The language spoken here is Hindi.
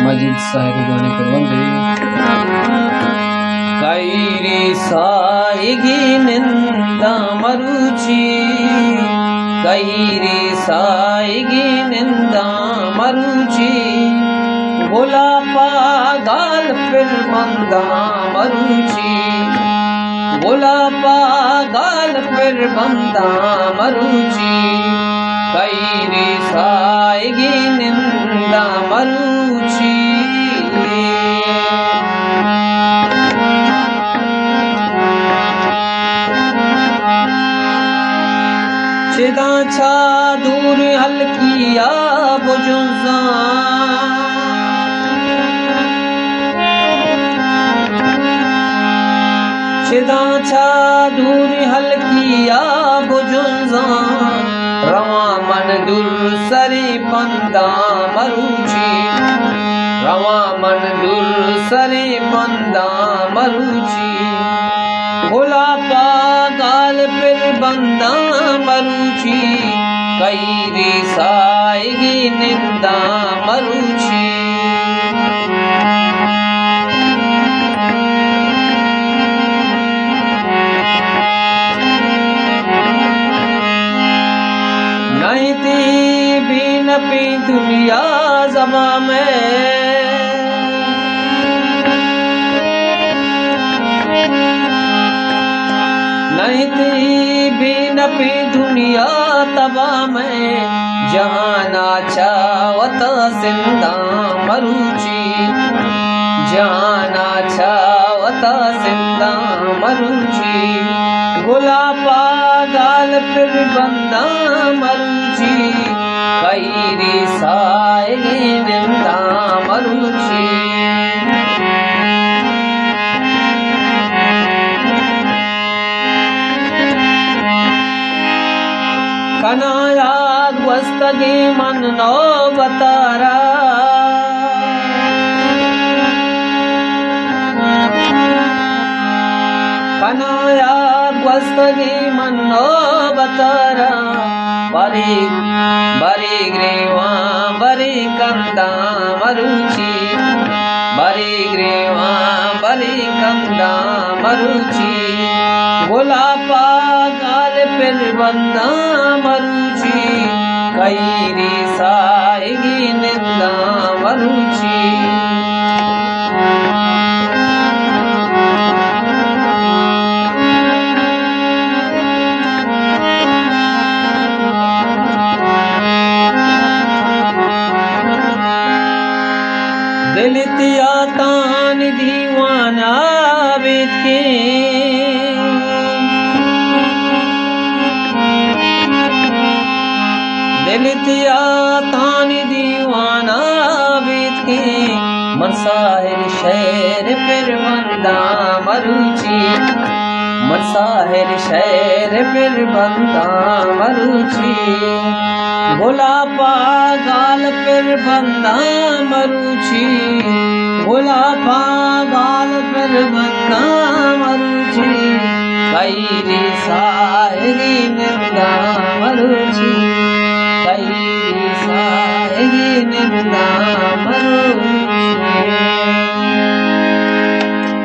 मजीद शायरी गाने करवंदे कैरी साइगी निंदा मरुची कैरी साइगी निंदा मरुची बोला पागल फिर बंदा मरुची बोला पागल फिर बंदा मरुची कैरी साइगी निंदा मरुची चिदा छा दूर हल्किया बुजुजा चिदा छा दूर हल्किया बुजुजा रवा मन दूर सरे पंदा मरुची रवा मन दूर सरे पंदा मरुची भोला पागल फिर बंदा मरुची कैरी साइगी निंदा मरुची नहीं थी भी न पी दुनिया ज़बा में नहीं थी भी न पी दुनिया तबा में जहाना चावत जिंदा मरुची जहाना चावत जिंदा मरुची गुला पागल फिर बंदा मरुची कैरी साइगी निंदा मरुची कनायाद वस्तगी मन नो बतारा कनायाद वस्तगी मन नो बतारा बरी बरी ग्रेवा बरी कंदा मरुची बरी ग्रेवा बरी कंदा मरुची गोला पागल फिर बंदा मरुची कैरी साइगी निंदा मरुची दिलतिया तान दीवाना बेद के दिलतिया तान दीवाना बेद के मसाहिर शहर फिर बंदा मरुची मसाहिर शहर फिर बंदा मरुची भोला पागल फिर बंदा मरुची भोला पागल फिर बंदा मरुची कैरी साइगी निंदा मरुची कैरी साइगी निंदा